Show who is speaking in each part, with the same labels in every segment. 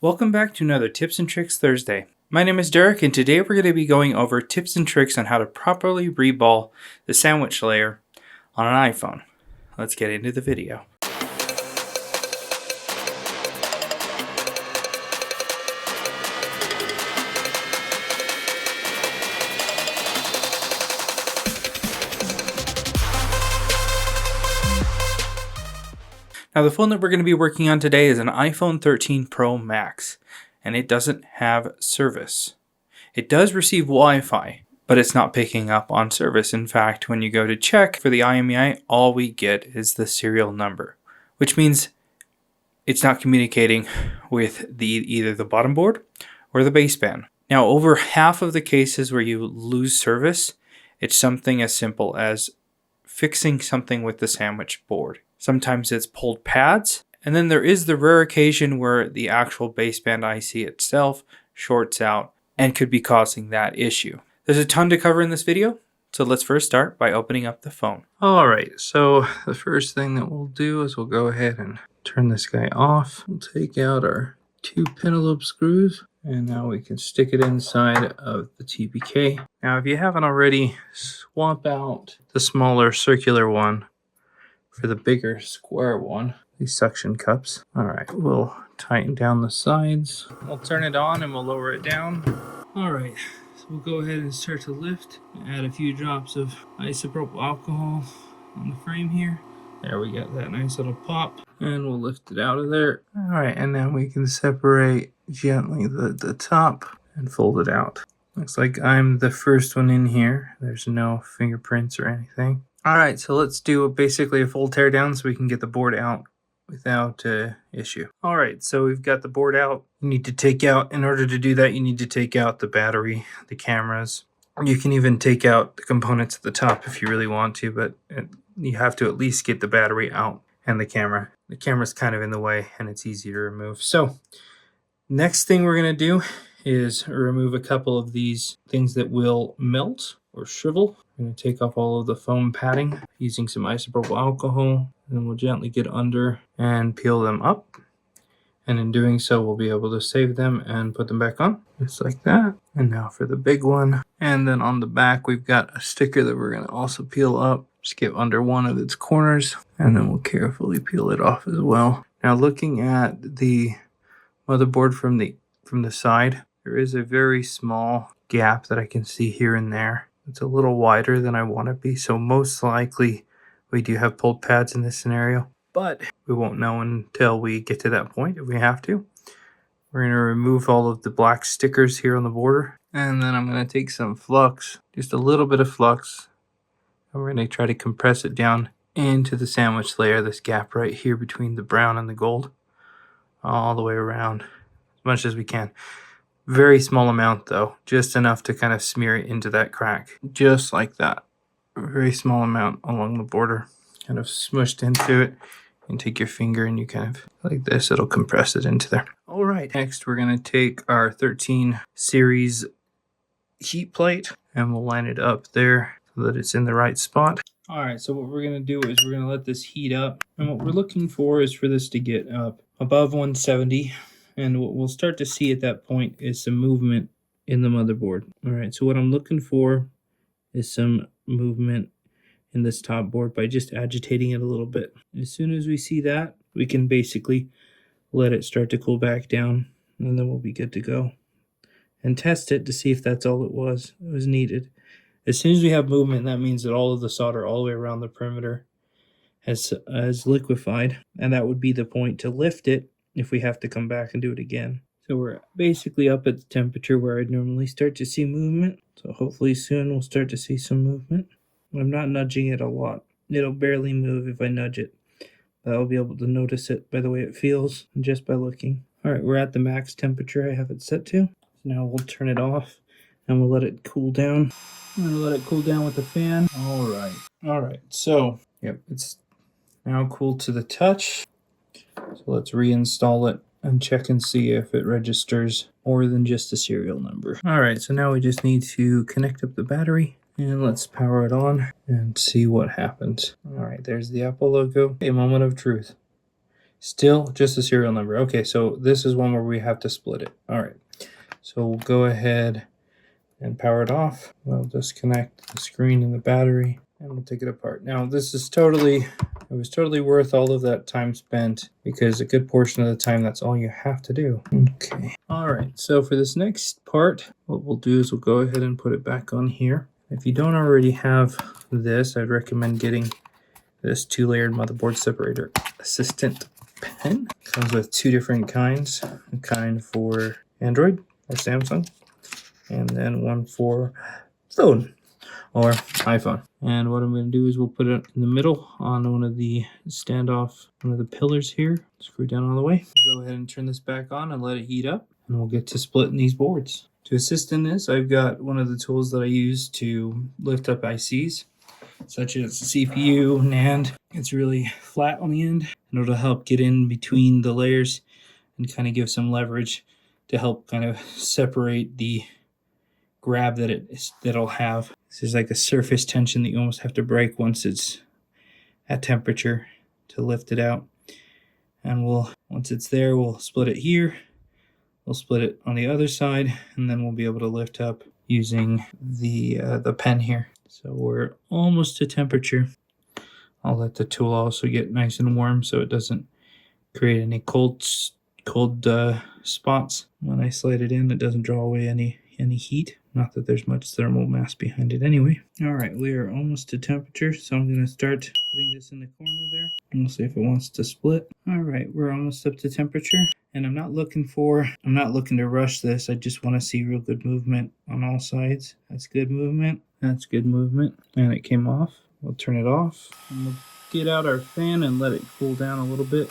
Speaker 1: Welcome back to another Tips and Tricks Thursday. My name is Derek, and today we're going to be going over tips and tricks on how to properly reball the sandwich layer on an iPhone. Let's get into the video. Now, the phone that we're going to be working on today is an iPhone 13 Pro Max, and it doesn't have service. It does receive Wi-Fi, but it's not picking up on service. In fact, when you go to check for the IMEI, all we get is the serial number, which means it's not communicating with either the bottom board or the baseband. Now, over half of the cases where you lose service, it's something as simple as fixing something with the sandwich board. Sometimes it's pulled pads, and then there is the rare occasion where the actual baseband IC itself shorts out and could be causing that issue. There's a ton to cover in this video, so let's first start by opening up the phone. Alright, so the first thing that we'll do is we'll go ahead and turn this guy off. We'll take out our two pentalobe screws, and now we can stick it inside of the TPK. Now, if you haven't already, swap out the smaller circular one for the bigger square one, these suction cups. Alright, we'll tighten down the sides. We'll turn it on and we'll lower it down. Alright, so we'll go ahead and start to lift. Add a few drops of isopropyl alcohol on the frame here. There we got that nice little pop. And we'll lift it out of there. Alright, and then we can separate gently the top and fold it out. Looks like I'm the first one in here. There's no fingerprints or anything. Alright, so let's do basically a full teardown so we can get the board out without issue. Alright, so we've got the board out. You need to take out, in order to do that, you need to take out the battery, the cameras. You can even take out the components at the top if you really want to, but you have to at least get the battery out and the camera. The camera's kind of in the way and it's easy to remove. So, next thing we're going to do is remove a couple of these things that will melt or shrivel. I'm going to take off all of the foam padding using some isopropyl alcohol, and then we'll gently get under and peel them up. And in doing so, we'll be able to save them and put them back on, just like that. And now for the big one. And then on the back, we've got a sticker that we're going to also peel up. Just get under one of its corners, and then we'll carefully peel it off as well. Now, looking at the motherboard from the side, there is a very small gap that I can see here and there. It's a little wider than I want it to be, so most likely we do have pulled pads in this scenario, but we won't know until we get to that point if we have to. We're going to remove all of the black stickers here on the border, and then I'm going to take some flux, just a little bit of flux, and we're going to try to compress it down into the sandwich layer, this gap right here between the brown and the gold, all the way around as much as we can. Very small amount though, just enough to kind of smear it into that crack, just like that. A very small amount along the border, kind of smushed into it. You can take your finger and you kind of, like this, it'll compress it into there. All right, next we're going to take our 13 series heat plate and we'll line it up there so that it's in the right spot. All right, so what we're going to do is we're going to let this heat up, and what we're looking for is for this to get up above 170. And what we'll start to see at that point is some movement in the motherboard. All right, so what I'm looking for is some movement in this top board by just agitating it a little bit. As soon as we see that, we can basically let it start to cool back down, and then we'll be good to go. And test it to see if that's all it was needed. As soon as we have movement, that means that all of the solder all the way around the perimeter has liquefied, and that would be the point to lift it if we have to come back and do it again. So we're basically up at the temperature where I'd normally start to see movement. So hopefully soon we'll start to see some movement. I'm not nudging it a lot. It'll barely move if I nudge it. But I'll be able to notice it by the way it feels and just by looking. Alright, we're at the max temperature I have it set to. So now we'll turn it off and we'll let it cool down. I'm going to let it cool down with the fan. Alright, so yep, it's now cool to the touch. So let's reinstall it and check and see if it registers more than just a serial number. Alright, so now we just need to connect up the battery and let's power it on and see what happens. Alright, there's the Apple logo. A moment of truth. Still just the serial number. Okay, so this is one where we have to split it. All right, so we'll go ahead and power it off. We'll disconnect the screen and the battery, and we'll take it apart. Now this is it was totally worth all of that time spent, because a good portion of the time that's all you have to do. Okay. All right, so for this next part, what we'll do is we'll go ahead and put it back on here. If you don't already have this, I'd recommend getting this 2-layered motherboard separator assistant pen. Comes with 2 different kinds, a kind for Android or Samsung, and then one for phone or iPhone. And what I'm going to do is we'll put it in the middle on one of the pillars here. Screw down all the way. Go ahead and turn this back on and let it heat up, and we'll get to splitting these boards. To assist in this, I've got one of the tools that I use to lift up ICs, such as CPU, NAND. It's really flat on the end, and it'll help get in between the layers and kind of give some leverage to help kind of separate the grab that'll have. There's like a surface tension that you almost have to break once it's at temperature to lift it out. And once it's there, we'll split it here. We'll split it on the other side, and then we'll be able to lift up using the pen here. So we're almost to temperature. I'll let the tool also get nice and warm so it doesn't create any cold spots. When I slide it in, it doesn't draw away any heat. Not that there's much thermal mass behind it anyway. All right, we are almost to temperature, so I'm going to start putting this in the corner there, and we'll see if it wants to split. All right, we're almost up to temperature, and I'm not looking to rush this. I just want to see real good movement on all sides. That's good movement. That's good movement. And it came off. We'll turn it off, and we'll get out our fan and let it cool down a little bit.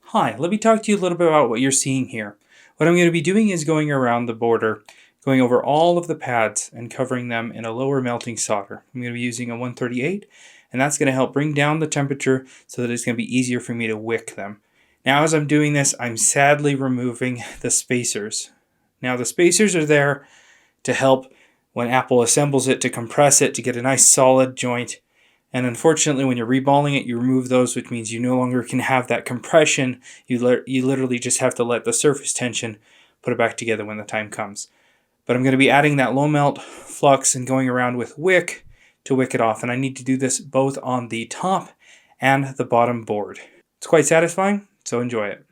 Speaker 1: Hi, let me talk to you a little bit about what you're seeing here. What I'm going to be doing is going around the border, going over all of the pads and covering them in a lower melting solder. I'm going to be using a 138, and that's going to help bring down the temperature so that it's going to be easier for me to wick them. Now as I'm doing this, I'm sadly removing the spacers. Now the spacers are there to help when Apple assembles it, to compress it, to get a nice solid joint. And unfortunately, when you're reballing it, you remove those, which means you no longer can have that compression. You literally just have to let the surface tension put it back together when the time comes. But I'm going to be adding that low melt flux and going around with wick to wick it off. And I need to do this both on the top and the bottom board. It's quite satisfying, so enjoy it.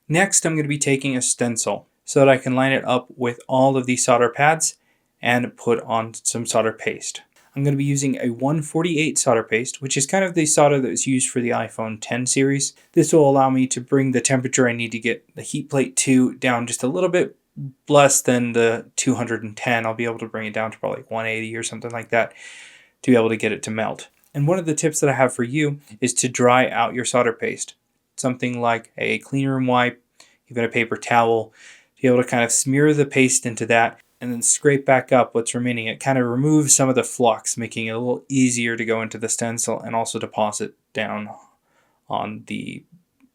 Speaker 1: Next, I'm going to be taking a stencil so that I can line it up with all of these solder pads and put on some solder paste. I'm going to be using a 148 solder paste, which is kind of the solder that was used for the iPhone 10 series. This will allow me to bring the temperature I need to get the heat plate to down just a little bit less than the 210. I'll be able to bring it down to probably 180 or something like that to be able to get it to melt. And one of the tips that I have for you is to dry out your solder paste. Something like a clean room wipe, even a paper towel, to be able to kind of smear the paste into that and then scrape back up what's remaining. It kind of removes some of the flux, making it a little easier to go into the stencil and also deposit down on the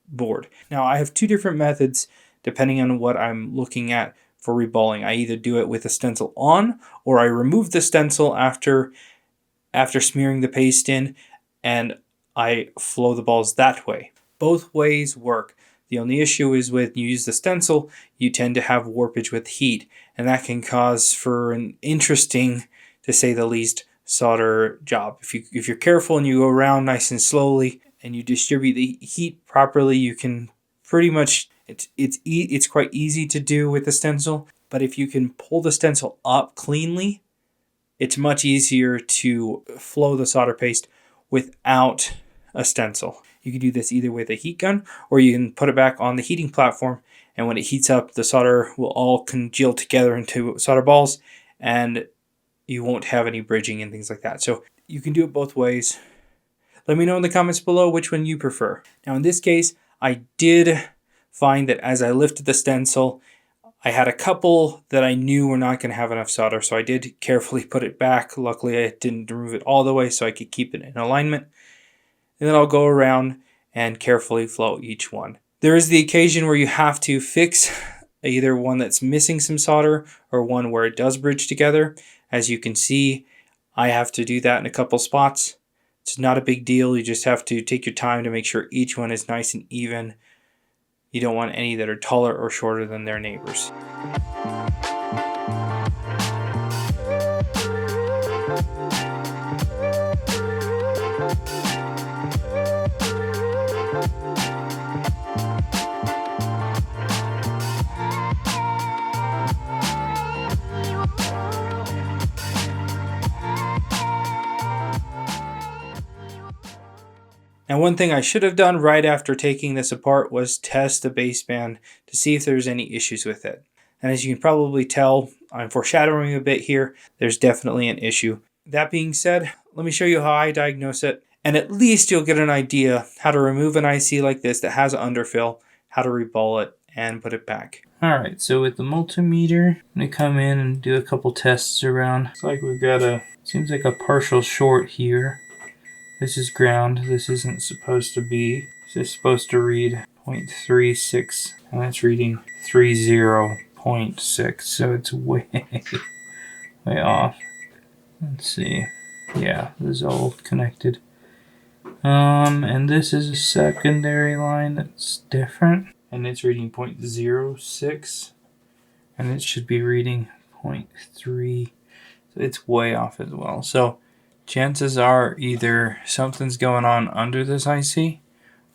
Speaker 1: board. Now I have 2 different methods depending on what I'm looking at for reballing. I either do it with the stencil on, or I remove the stencil after smearing the paste in, and I flow the balls that way. Both ways work. The only issue is when you use the stencil, you tend to have warpage with heat, and that can cause for an interesting, to say the least, solder job. If you're careful and you go around nice and slowly and you distribute the heat properly, you can pretty much It's quite easy to do with the stencil, but if you can pull the stencil up cleanly, it's much easier to flow the solder paste without a stencil. You can do this either with a heat gun, or you can put it back on the heating platform, and when it heats up, the solder will all congeal together into solder balls, and you won't have any bridging and things like that. So you can do it both ways. Let me know in the comments below which one you prefer. Now in this case, I did find that as I lifted the stencil, I had a couple that I knew were not going to have enough solder, so I did carefully put it back. Luckily, I didn't remove it all the way so I could keep it in alignment. And then I'll go around and carefully flow each one. There is the occasion where you have to fix either one that's missing some solder or one where it does bridge together. As you can see, I have to do that in a couple spots. It's not a big deal. You just have to take your time to make sure each one is nice and even. You don't want any that are taller or shorter than their neighbors. Now, one thing I should have done right after taking this apart was test the baseband to see if there's any issues with it. And as you can probably tell, I'm foreshadowing a bit here, there's definitely an issue. That being said, let me show you how I diagnose it, and at least you'll get an idea how to remove an IC like this that has an underfill, how to reball it, and put it back. Alright, so with the multimeter, I'm going to come in and do a couple tests around. It's like we've got seems like a partial short here. This is ground. This isn't supposed to be. This is supposed to read 0.36, and that's reading 30.6, so it's way off. Let's see. Yeah, this is all connected. And this is a secondary line that's different, and it's reading 0.06, and it should be reading 0.3, so it's way off as well. So chances are either something's going on under this IC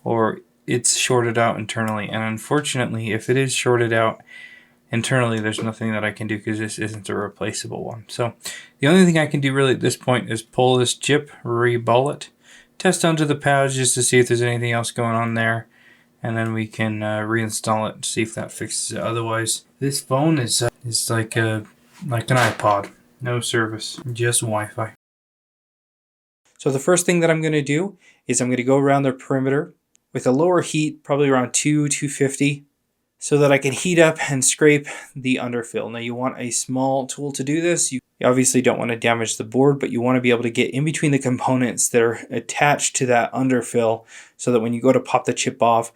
Speaker 1: or it's shorted out internally. And unfortunately, if it is shorted out internally, there's nothing that I can do because this isn't a replaceable one. So the only thing I can do really at this point is pull this chip, reball it, test onto the pads just to see if there's anything else going on there. And then we can reinstall it and see if that fixes it. Otherwise, this phone is like an iPod. No service, just Wi-Fi. So the first thing that I'm going to do is I'm going to go around the perimeter with a lower heat, probably around 250, so that I can heat up and scrape the underfill. Now you want a small tool to do this. You obviously don't want to damage the board, but you want to be able to get in between the components that are attached to that underfill so that when you go to pop the chip off,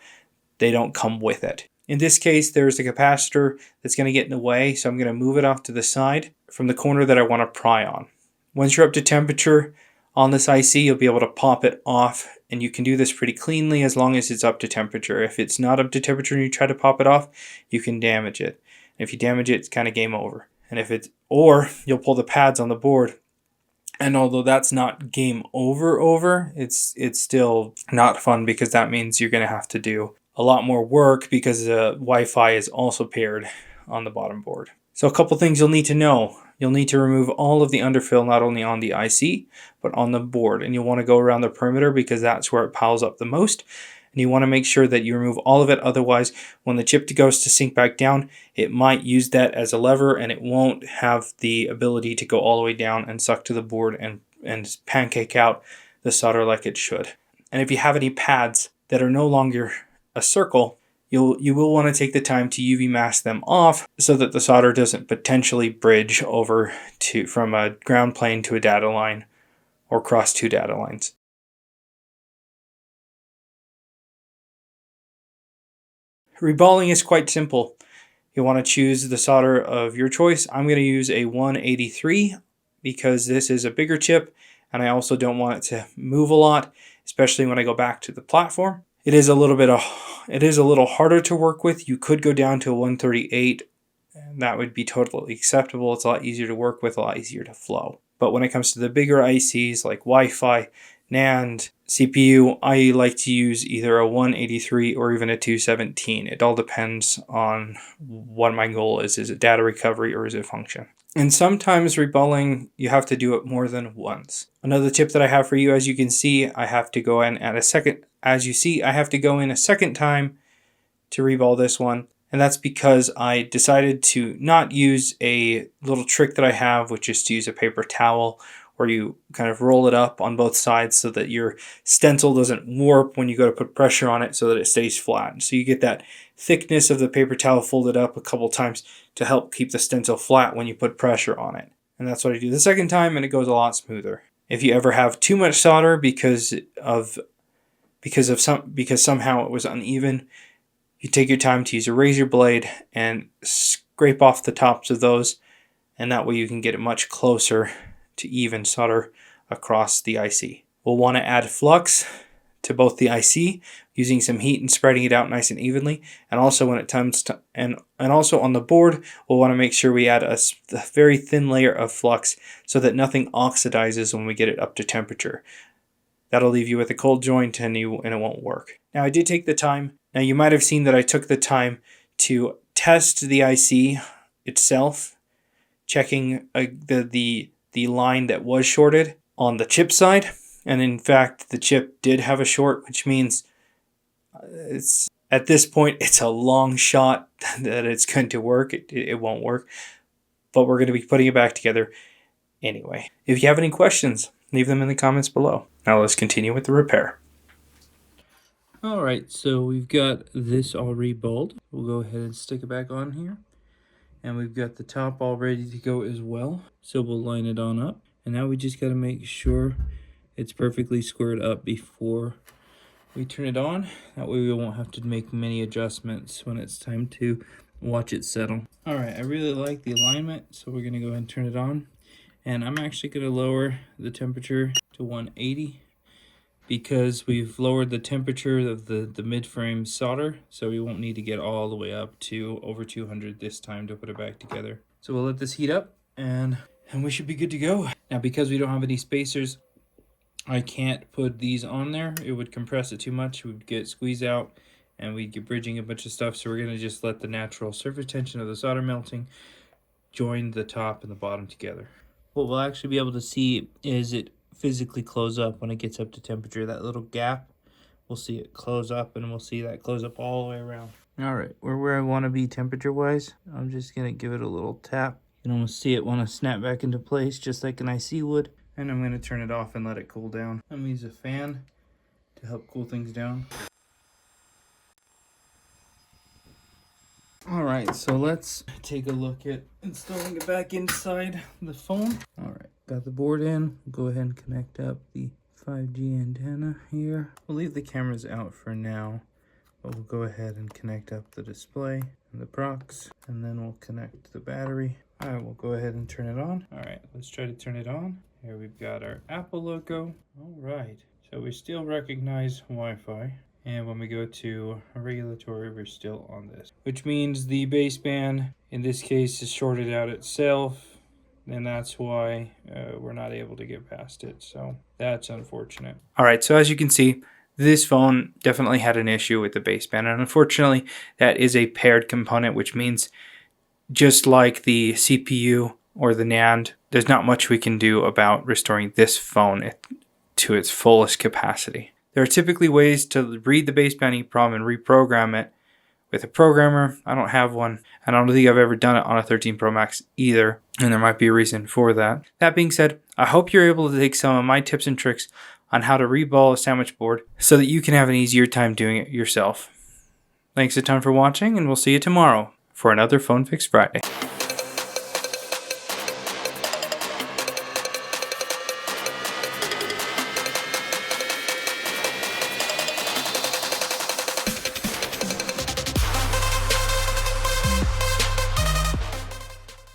Speaker 1: they don't come with it. In this case, there's a capacitor that's going to get in the way, so I'm going to move it off to the side from the corner that I want to pry on. Once you're up to temperature on this IC, you'll be able to pop it off, and you can do this pretty cleanly as long as it's up to temperature. If it's not up to temperature and you try to pop it off, you can damage it. If you damage it, it's kind of game over. And or you'll pull the pads on the board, and although that's not game over, it's still not fun because that means you're going to have to do a lot more work because the Wi-Fi is also paired on the bottom board. So a couple things you'll need to know. You'll need to remove all of the underfill, not only on the IC, but on the board. And you'll want to go around the perimeter because that's where it piles up the most. And you want to make sure that you remove all of it. Otherwise, when the chip goes to sink back down, it might use that as a lever and it won't have the ability to go all the way down and suck to the board and pancake out the solder like it should. And if you have any pads that are no longer a circle, you will want to take the time to UV mask them off so that the solder doesn't potentially bridge over from a ground plane to a data line or cross two data lines. Reballing is quite simple. You'll want to choose the solder of your choice. I'm going to use a 183 because this is a bigger chip and I also don't want it to move a lot, especially when I go back to the platform. It is a little harder to work with. You could go down to a 138 and that would be totally acceptable. It's a lot easier to work with, a lot easier to flow. But when it comes to the bigger ICs like Wi-Fi, NAND, CPU, I like to use either a 183 or even a 217. It all depends on what my goal is. Is it data recovery or is it function? And sometimes reballing, you have to do it more than once. Another tip that I have for you, as you can see, I have to go in at a second. As you see, I have to go in a second time to reball this one. And that's because I decided to not use a little trick that I have, which is to use a paper towel where you kind of roll it up on both sides so that your stencil doesn't warp when you go to put pressure on it, so that it stays flat. So you get that thickness of the paper towel folded up a couple times to help keep the stencil flat when you put pressure on it. And that's what I do the second time, and it goes a lot smoother. If you ever have too much solder because somehow it was uneven, you take your time to use a razor blade and scrape off the tops of those, and that way you can get it much closer to even solder across the IC. We'll want to add flux to both the IC using some heat and spreading it out nice and evenly. And also when it comes to and also on the board, we'll want to make sure we add a very thin layer of flux so that nothing oxidizes when we get it up to temperature. That'll leave you with a cold joint and it won't work. Now I did take the time. Now you might have seen that I took the time to test the IC itself, checking the line that was shorted on the chip side. And in fact, the chip did have a short, which means at this point, it's a long shot that it's going to work. It won't work, but we're going to be putting it back together anyway. If you have any questions, leave them in the comments below. Now let's continue with the repair. Alright, so we've got this all reballed. We'll go ahead and stick it back on here. And we've got the top all ready to go as well. So we'll line it on up. And now we just got to make sure it's perfectly squared up before we turn it on. That way we won't have to make many adjustments when it's time to watch it settle. Alright, I really like the alignment, so we're going to go ahead and turn it on. And I'm actually going to lower the temperature to 180 because we've lowered the temperature of the mid-frame solder, so we won't need to get all the way up to over 200 this time to put it back together. So we'll let this heat up and we should be good to go. Now because we don't have any spacers, I can't put these on there. It would compress it too much. We'd get squeeze out and we'd get bridging a bunch of stuff. So we're going to just let the natural surface tension of the solder melting join the top and the bottom together. What we'll actually be able to see is it physically close up when it gets up to temperature. That little gap, we'll see it close up, and we'll see that close up all the way around. Alright, we're where I want to be temperature wise. I'm just going to give it a little tap. You can almost see it want to snap back into place just like an IC would. And I'm going to turn it off and let it cool down. I'm going to use a fan to help cool things down. Alright, so let's take a look at installing it back inside the phone. Alright, got the board in. We'll go ahead and connect up the 5G antenna here. We'll leave the cameras out for now, but we'll go ahead and connect up the display and the procs, and then we'll connect the battery. Alright, we'll go ahead and turn it on. Alright, let's try to turn it on. Here we've got our Apple logo. Alright, so we still recognize Wi-Fi. And when we go to regulatory, we're still on this. Which means the baseband, in this case, is shorted out itself. And that's why we're not able to get past it. So that's unfortunate. Alright, so as you can see, this phone definitely had an issue with the baseband. And unfortunately, that is a paired component, which means just like the CPU or the NAND, there's not much we can do about restoring this phone to its fullest capacity. There are typically ways to read the baseband EEPROM and reprogram it with a programmer. I don't have one. I don't think I've ever done it on a 13 Pro Max either, and there might be a reason for that. That being said, I hope you're able to take some of my tips and tricks on how to reball a sandwich board so that you can have an easier time doing it yourself. Thanks a ton for watching, and we'll see you tomorrow for another Phone Fix Friday.